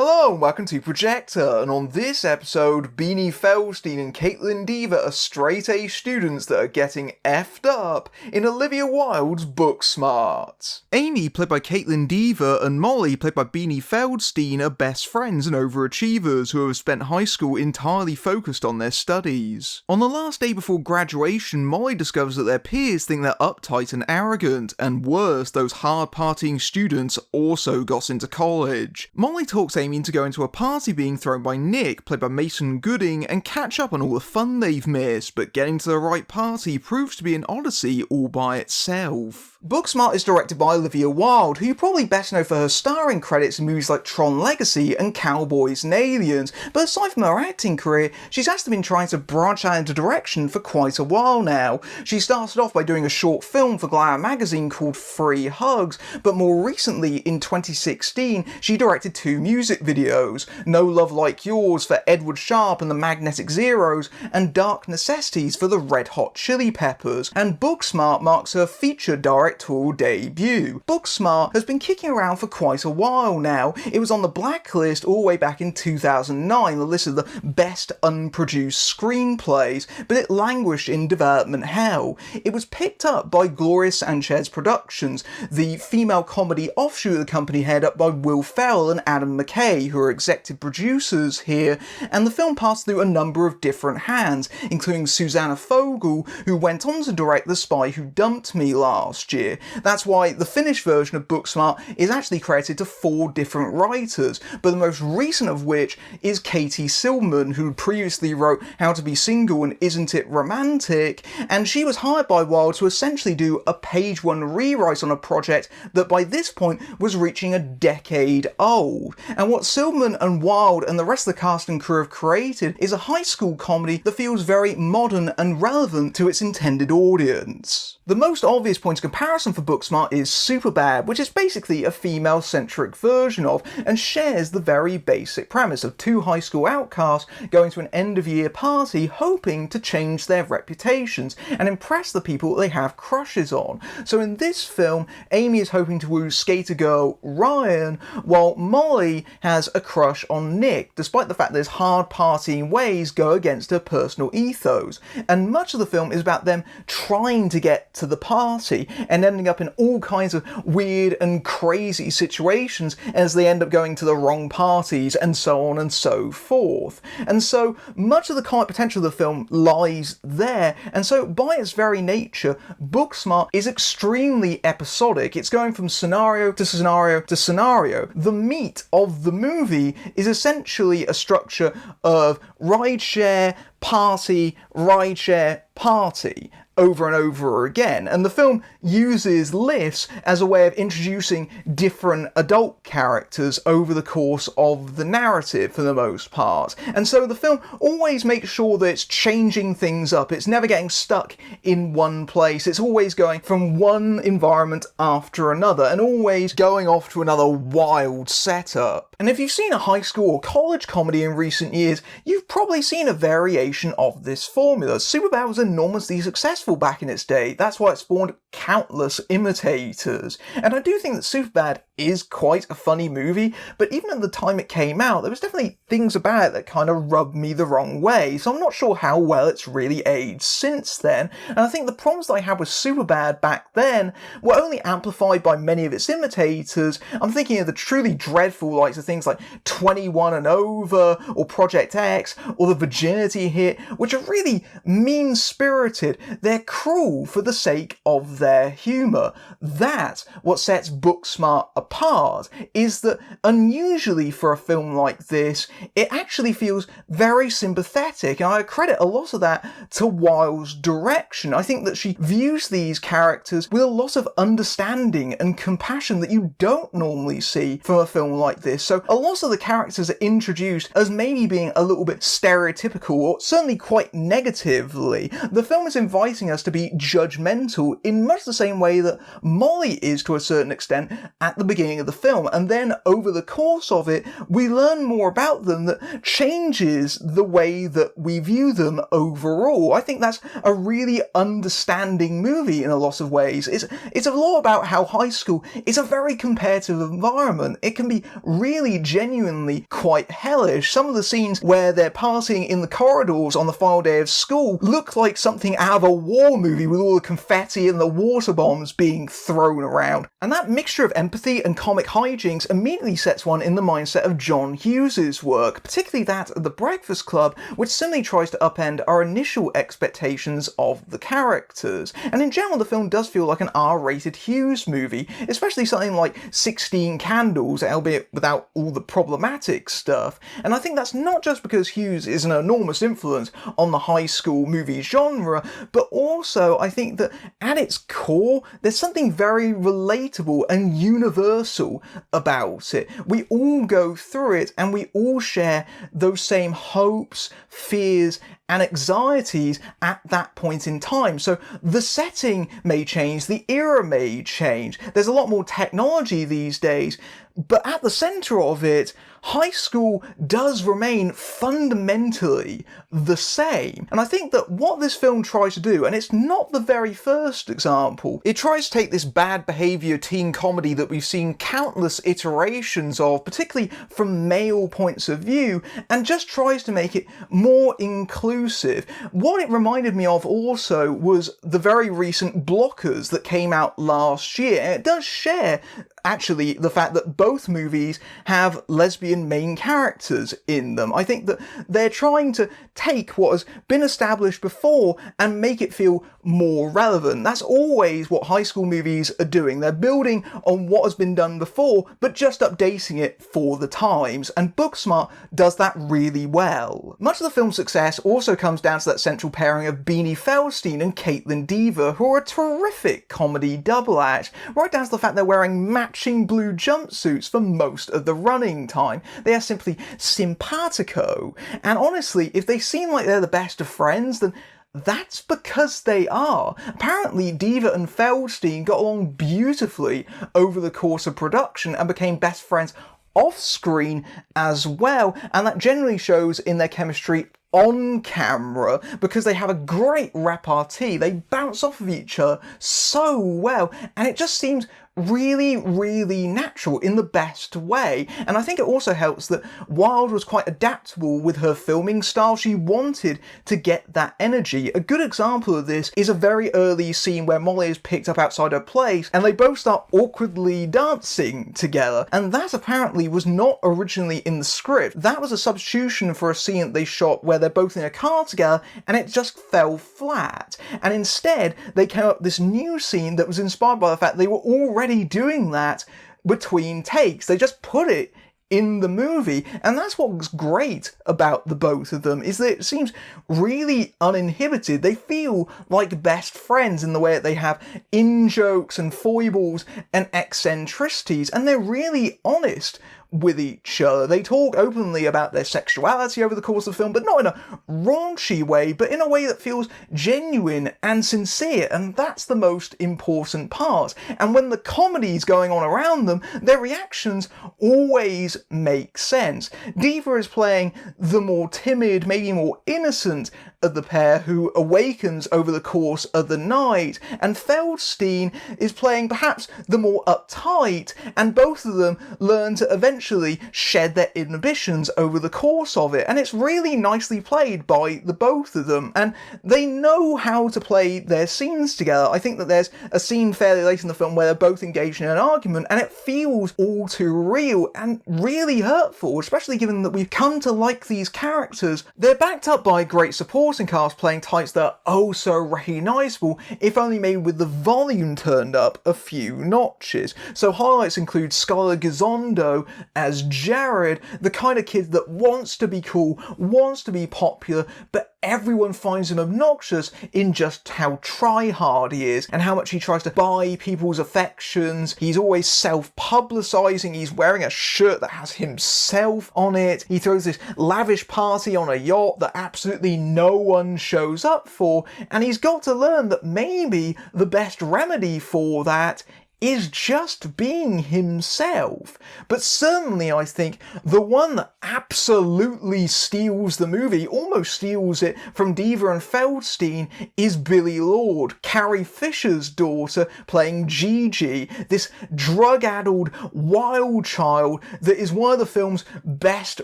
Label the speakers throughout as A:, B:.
A: Hello and welcome to Projector, and on this episode, Beanie Feldstein and Caitlin Dever are straight-A students that are getting effed up in Olivia Wilde's Booksmart. Amy, played by Caitlin Dever, and Molly, played by Beanie Feldstein, are best friends and overachievers who have spent high school entirely focused on their studies. On the last day before graduation, Molly discovers that their peers think they're uptight and arrogant, and worse, those hard-partying students also got into college. Molly talks Amy into going to a party being thrown by Nick, played by Mason Gooding, and catch up on all the fun they've missed, but getting to the right party proves to be an odyssey all by itself. Booksmart is directed by Olivia Wilde, who you probably best know for her starring credits in movies like Tron Legacy and Cowboys and Aliens, but aside from her acting career, she's actually been trying to branch out into direction for quite a while now. She started off by doing a short film for Glamour magazine called Free Hugs, but more recently, in 2016, she directed 2 music videos, No Love Like Yours for Edward Sharpe and the Magnetic Zeros, and Dark Necessities for the Red Hot Chili Peppers, and Booksmart marks her feature directorial debut. Booksmart has been kicking around for quite a while now. It was on the blacklist all the way back in 2009, the list of the best unproduced screenplays, but it languished in development hell. It was picked up by Gloria Sanchez Productions, the female comedy offshoot of the company headed up by Will Ferrell and Adam McKay, who are executive producers here, and the film passed through a number of different hands, including Susanna Fogel, who went on to direct The Spy Who Dumped Me last year. That's why the finished version of Booksmart is actually credited to 4 different writers, but the most recent of which is Katie Silman, who previously wrote How to Be Single and Isn't It Romantic, and she was hired by Wilde to essentially do a page 1 rewrite on a project that by this point was reaching a decade old. And what Silman and Wilde and the rest of the cast and crew have created is a high school comedy that feels very modern and relevant to its intended audience. The most obvious point of comparison for Booksmart is Superbad, which is basically a female-centric version of, and shares the very basic premise of 2 high school outcasts going to an end-of-year party hoping to change their reputations and impress the people they have crushes on. So in this film, Amy is hoping to woo skater girl Ryan, while Molly has a crush on Nick, despite the fact that his hard-partying ways go against her personal ethos. And much of the film is about them trying to get to the party and ending up in all kinds of weird and crazy situations as they end up going to the wrong parties and so on and so forth. And so much of the comic potential of the film lies there, and so by its very nature, Booksmart is extremely episodic. It's going from scenario to scenario to scenario. The meat of the movie is essentially a structure of rideshare, party, rideshare, party, over and over again, and the film uses lifts as a way of introducing different adult characters over the course of the narrative for the most part. And so the film always makes sure that it's changing things up. It's never getting stuck in one place. It's always going from one environment after another and always going off to another wild setup. And if you've seen a high school or college comedy in recent years, you've probably seen a variation of this formula. Superbad was enormously successful back in its day. That's why it spawned countless imitators. And I do think that Superbad is quite a funny movie, but even at the time it came out, there was definitely things about it that kind of rubbed me the wrong way, so I'm not sure how well it's really aged since then. And I think the problems that I had with Superbad back then were only amplified by many of its imitators. I'm thinking of the truly dreadful likes of things like 21 and Over, or Project X, or the Virginity Hit, which are really mean-spirited. They're cruel for the sake of their humour. That's what sets Booksmart apart, is that unusually for a film like this, it actually feels very sympathetic, and I credit a lot of that to Wilde's direction. I think that she views these characters with a lot of understanding and compassion that you don't normally see from a film like this. So a lot of the characters are introduced as maybe being a little bit stereotypical, or certainly quite negatively. The film is inviting us to be judgmental in much the same way that Molly is to a certain extent at the beginning of the film, and then over the course of it, we learn more about them that changes the way that we view them overall. I think that's a really understanding movie in a lot of ways. It's a lot about how high school is a very competitive environment. It can be really genuinely quite hellish. Some of the scenes where they're partying in the corridors on the final day of school look like something out of a war movie, with all the confetti and the water bombs being thrown around. And that mixture of empathy and comic hijinks immediately sets one in the mindset of John Hughes's work, particularly that of The Breakfast Club, which simply tries to upend our initial expectations of the characters. And in general, the film does feel like an R-rated Hughes movie, especially something like 16 Candles, albeit without all the problematic stuff. And I think that's not just because Hughes is an enormous influence on the high school movie genre, but also I think that at its core, there's something very relatable and universal about it. We all go through it, and we all share those same hopes, fears, and anxieties at that point in time. So the setting may change, the era may change, there's a lot more technology these days, but at the centre of it, high school does remain fundamentally the same. And I think that what this film tries to do, and it's not the very first example, it tries to take this bad behaviour teen comedy that we've seen countless iterations of, particularly from male points of view, and just tries to make it more inclusive. What it reminded me of also was the very recent Blockers that came out last year, and it does share actually the fact that both movies have lesbian main characters in them. I think that they're trying to take what has been established before and make it feel more relevant. That's always what high school movies are doing. They're building on what has been done before, but just updating it for the times, and Booksmart does that really well. Much of the film's success also comes down to that central pairing of Beanie Feldstein and Caitlin Dever, who are a terrific comedy double act, right down to the fact they're wearing matching blue jumpsuits for most of the running time. They are simply simpatico, and honestly, if they seem like they're the best of friends, then that's because they are. Apparently, Dever and Feldstein got along beautifully over the course of production and became best friends off-screen as well, and that generally shows in their chemistry on camera, because they have a great repartee. They bounce off of each other so well, and it just seems really, really natural in the best way. And I think it also helps that Wilde was quite adaptable with her filming style. She wanted to get that energy. A good example of this is a very early scene where Molly is picked up outside her place and they both start awkwardly dancing together, and that apparently was not originally in the script. That was a substitution for a scene that they shot where they're both in a car together, and it just fell flat. And instead, they came up with this new scene that was inspired by the fact they were already doing that between takes. They just put it in the movie, and that's what's great about the both of them, is that it seems really uninhibited. They feel like best friends in the way that they have in-jokes and foibles and eccentricities, and they're really honest with each other. They talk openly about their sexuality over the course of the film, but not in a raunchy way, but in a way that feels genuine and sincere, and that's the most important part. And when the comedy's going on around them, their reactions always make sense. Dever is playing the more timid, maybe more innocent of the pair who awakens over the course of the night, and Feldstein is playing perhaps the more uptight, and both of them learn to eventually shed their inhibitions over the course of it, and it's really nicely played by the both of them, and they know how to play their scenes together. I think that there's a scene fairly late in the film where they're both engaged in an argument, and it feels all too real and really hurtful, especially given that we've come to like these characters. They're backed up by great supporting cast playing types that are oh so recognisable, if only maybe with the volume turned up a few notches. So highlights include Skylar Gisondo as Jared, the kind of kid that wants to be cool, wants to be popular, but everyone finds him obnoxious in just how try-hard he is and how much he tries to buy people's affections. He's always self-publicising. He's wearing a shirt that has himself on it. He throws this lavish party on a yacht that absolutely no one shows up for, and he's got to learn that maybe the best remedy for that is just being himself. But certainly I think the one that absolutely steals the movie, almost steals it from Diva and Feldstein, is Billie Lourd, Carrie Fisher's daughter, playing Gigi, this drug-addled wild child that is one of the film's best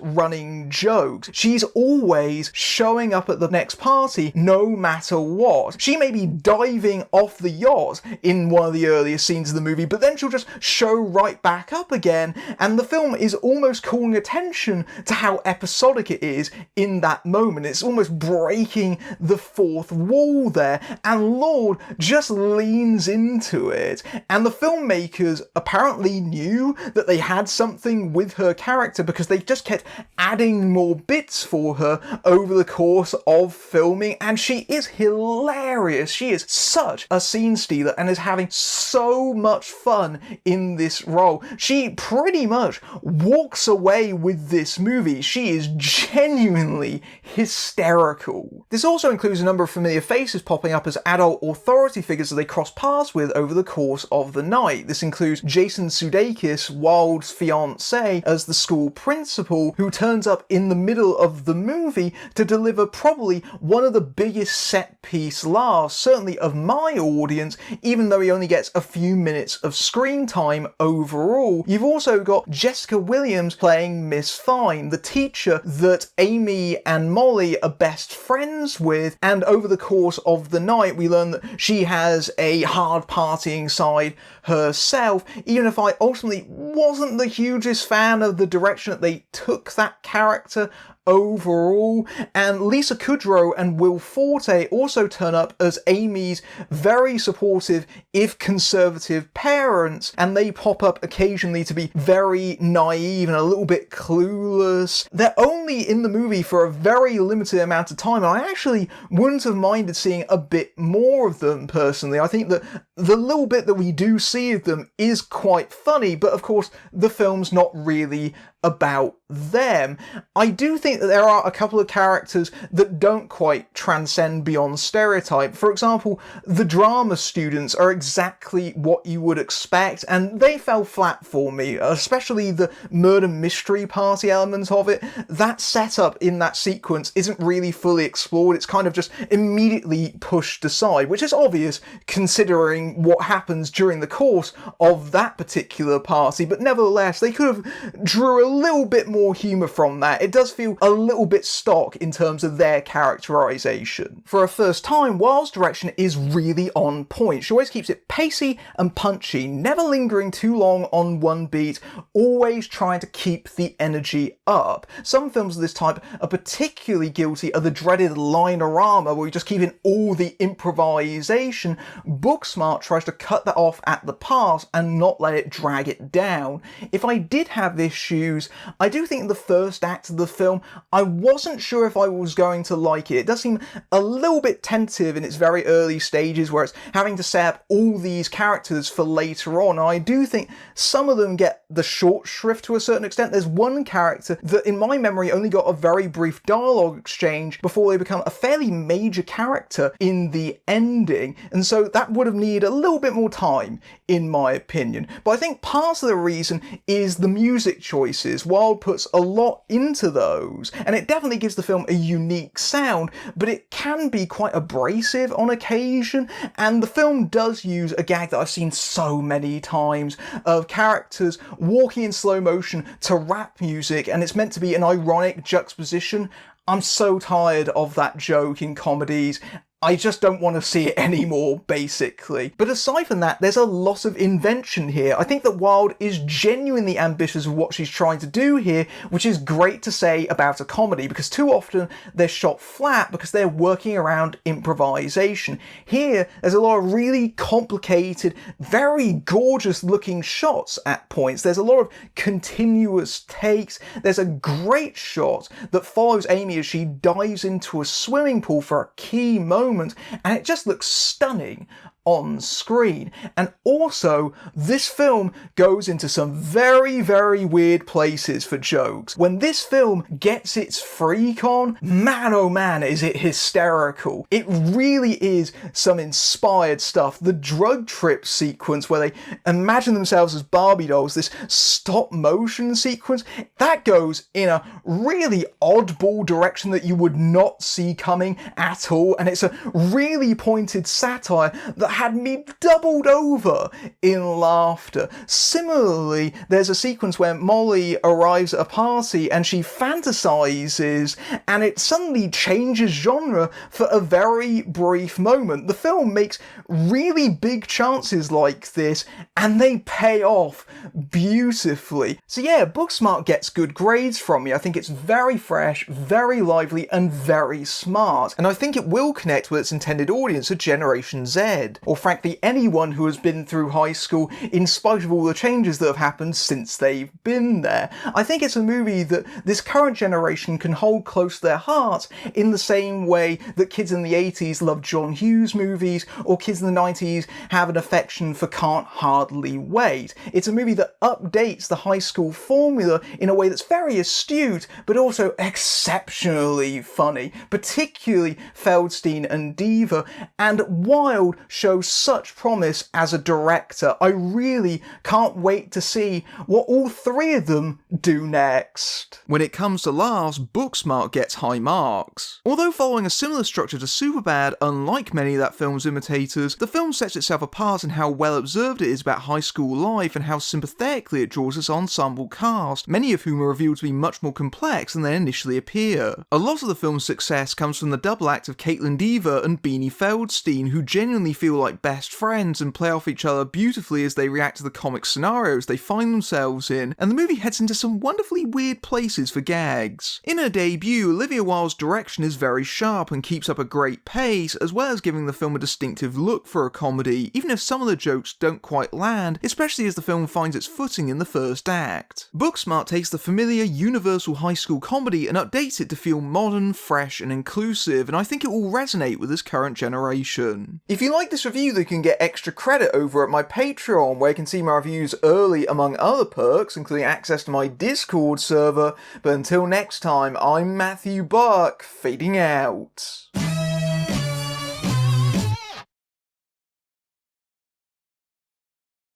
A: running jokes. She's always showing up at the next party no matter what. She may be diving off the yacht in one of the earlier scenes of the movie, but then she'll just show right back up again, and the film is almost calling attention to how episodic it is in that moment. It's almost breaking the fourth wall there, and Lord just leans into it. And the filmmakers apparently knew that they had something with her character because they just kept adding more bits for her over the course of filming, and she is hilarious. She is such a scene stealer and is having so much fun in this role. She pretty much walks away with this movie. She is genuinely hysterical. This also includes a number of familiar faces popping up as adult authority figures that they cross paths with over the course of the night. This includes Jason Sudeikis, Wilde's fiancé, as the school principal, who turns up in the middle of the movie to deliver probably one of the biggest set piece laughs, certainly of my audience, even though he only gets a few minutes of screen time overall. You've also got Jessica Williams playing Miss Fine, the teacher that Amy and Molly are best friends with, and over the course of the night we learn that she has a hard partying side herself, even if I ultimately wasn't the hugest fan of the direction that they took that character overall. And Lisa Kudrow and Will Forte also turn up as Amy's very supportive, if conservative, parents, and they pop up occasionally to be very naive and a little bit clueless. They're only in the movie for a very limited amount of time, and I actually wouldn't have minded seeing a bit more of them personally. I think that the little bit that we do see of them is quite funny, but of course the film's not really about them. I do think that there are a couple of characters that don't quite transcend beyond stereotype. For example, the drama students are exactly what you would expect, and they fell flat for me, especially the murder mystery party element of it. That setup in that sequence isn't really fully explored. It's kind of just immediately pushed aside, which is obvious considering what happens during the course of that particular party, but nevertheless, they could have drew a little bit more humour from that. It does feel a little bit stock in terms of their characterisation. For a first time, Wilde's direction is really on point. She always keeps it pacey and punchy, never lingering too long on one beat, always trying to keep the energy up. Some films of this type are particularly guilty of the dreaded linerama, where you just keep in all the improvisation. Booksmart tries to cut that off at the pass and not let it drag it down. If I did have issues, I do think the first act of the film, I wasn't sure if I was going to like it. It does seem a little bit tentative in its very early stages, where it's having to set up all these characters for later on. And I do think some of them get the short shrift to a certain extent. There's one character that in my memory only got a very brief dialogue exchange before they become a fairly major character in the ending, and so that would have needed a little bit more time in my opinion. But I think part of the reason is the music choices. Wilde puts a lot into those, and it definitely gives the film a unique sound, but it can be quite abrasive on occasion, and the film does use a gag that I've seen so many times of characters walking in slow motion to rap music, and it's meant to be an ironic juxtaposition. I'm so tired of that joke in comedies. I just don't want to see it anymore, basically. But aside from that, there's a lot of invention here. I think that Wilde is genuinely ambitious of what she's trying to do here, which is great to say about a comedy, because too often they're shot flat because they're working around improvisation. Here, there's a lot of really complicated, very gorgeous looking shots at points. There's a lot of continuous takes. There's a great shot that follows Amy as she dives into a swimming pool for a key moment, and it just looks stunning. on screen. And also, this film goes into some very, very weird places for jokes. When this film gets its freak on, man oh man is it hysterical. It really is some inspired stuff. The drug trip sequence where they imagine themselves as Barbie dolls, this stop motion sequence, that goes in a really oddball direction that you would not see coming at all, and it's a really pointed satire that had me doubled over in laughter. Similarly, there's a sequence where Molly arrives at a party and she fantasizes, and it suddenly changes genre for a very brief moment. The film makes really big chances like this, and they pay off beautifully. So yeah, Booksmart gets good grades from me. I think it's very fresh, very lively, and very smart. And I think it will connect with its intended audience of Generation Z, or frankly anyone who has been through high school in spite of all the changes that have happened since they've been there. I think it's a movie that this current generation can hold close to their hearts in the same way that kids in the 80s loved John Hughes movies, or kids in the 90s have an affection for Can't Hardly Wait. It's a movie that updates the high school formula in a way that's very astute, but also exceptionally funny, particularly Feldstein and Diva, and Wilde shows such promise as a director. I really can't wait to see what all three of them do next. When it comes to laughs, Booksmart gets high marks. Although following a similar structure to Superbad, unlike many of that film's imitators, the film sets itself apart in how well observed it is about high school life and how sympathetically it draws its ensemble cast, many of whom are revealed to be much more complex than they initially appear. A lot of the film's success comes from the double act of Caitlin Dever and Beanie Feldstein, who genuinely feel like best friends and play off each other beautifully as they react to the comic scenarios they find themselves in, and the movie heads into some wonderfully weird places for gags. In her debut, Olivia Wilde's direction is very sharp and keeps up a great pace, as well as giving the film a distinctive look for a comedy, even if some of the jokes don't quite land, especially as the film finds its footing in the first act. Booksmart takes the familiar universal high school comedy and updates it to feel modern, fresh, and inclusive, and I think it will resonate with this current generation. If you like this review, then you can get extra credit over at my Patreon, where you can see my reviews early among other perks, including access to my Discord server. But until next time, I'm Matthew Buck, fading out.